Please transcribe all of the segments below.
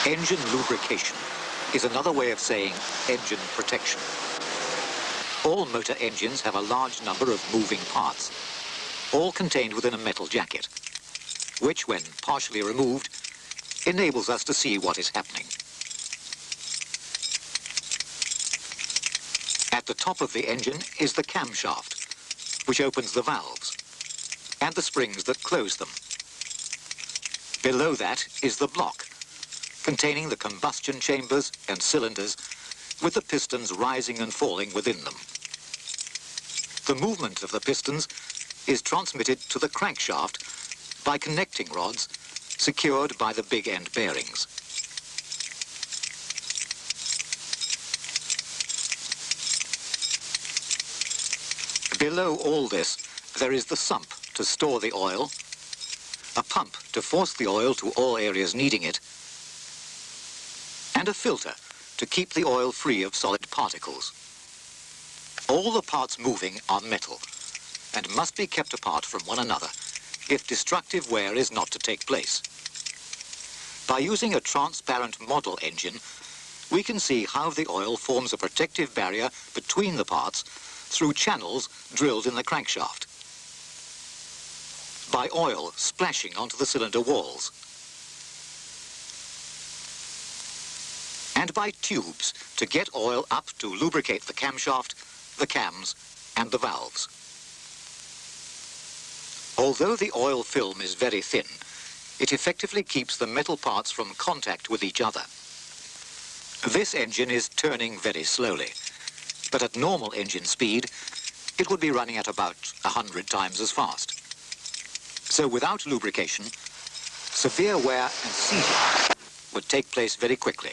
Engine lubrication is another way of saying engine protection. All motor engines have a large number of moving parts, all contained within a metal jacket, which, when partially removed, enables us to see what is happening. At the top of the engine is the camshaft, which opens the valves, and the springs that close them. Below that is the block, containing the combustion chambers and cylinders, with the pistons rising and falling within them. The movement of the pistons is transmitted to the crankshaft by connecting rods secured by the big end bearings. Below all this, there is the sump to store the oil, a pump to force the oil to all areas needing it, and a filter to keep the oil free of solid particles. All the parts moving are metal and must be kept apart from one another if destructive wear is not to take place. By using a transparent model engine, we can see how the oil forms a protective barrier between the parts through channels drilled in the crankshaft, by oil splashing onto the cylinder walls, and by tubes to get oil up to lubricate the camshaft, the cams, and the valves. Although the oil film is very thin, it effectively keeps the metal parts from contact with each other. This engine is turning very slowly, but at normal engine speed, it would be running at about 100 times as fast. So without lubrication, severe wear and seizure would take place very quickly.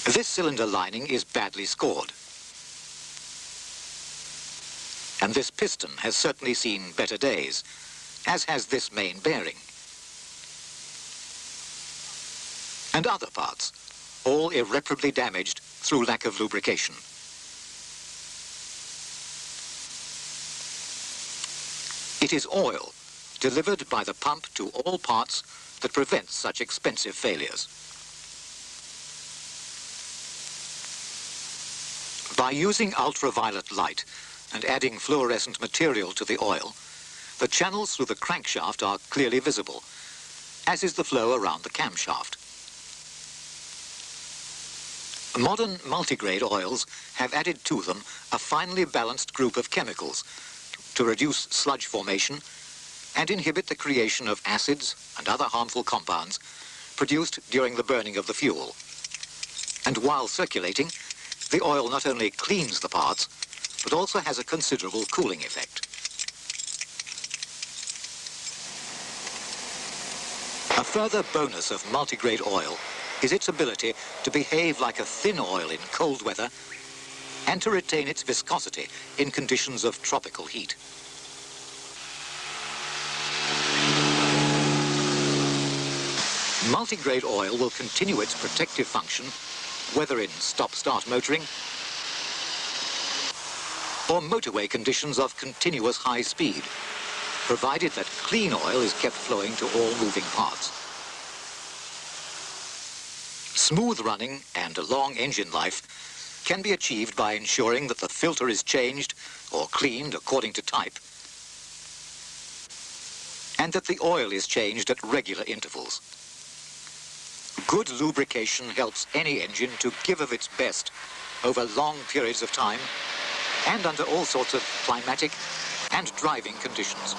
This cylinder lining is badly scored, and this piston has certainly seen better days, as has this main bearing. And other parts, all irreparably damaged through lack of lubrication. It is oil, delivered by the pump to all parts, that prevents such expensive failures. By using ultraviolet light and adding fluorescent material to the oil, the channels through the crankshaft are clearly visible, as is the flow around the camshaft. Modern multigrade oils have added to them a finely balanced group of chemicals to reduce sludge formation and inhibit the creation of acids and other harmful compounds produced during the burning of the fuel. And while circulating, the oil not only cleans the parts, but also has a considerable cooling effect. A further bonus of multigrade oil is its ability to behave like a thin oil in cold weather and to retain its viscosity in conditions of tropical heat. Multigrade oil will continue its protective function whether in stop-start motoring or motorway conditions of continuous high speed, provided that clean oil is kept flowing to all moving parts. Smooth running and a long engine life can be achieved by ensuring that the filter is changed or cleaned according to type, and that the oil is changed at regular intervals. Good lubrication helps any engine to give of its best over long periods of time and under all sorts of climatic and driving conditions.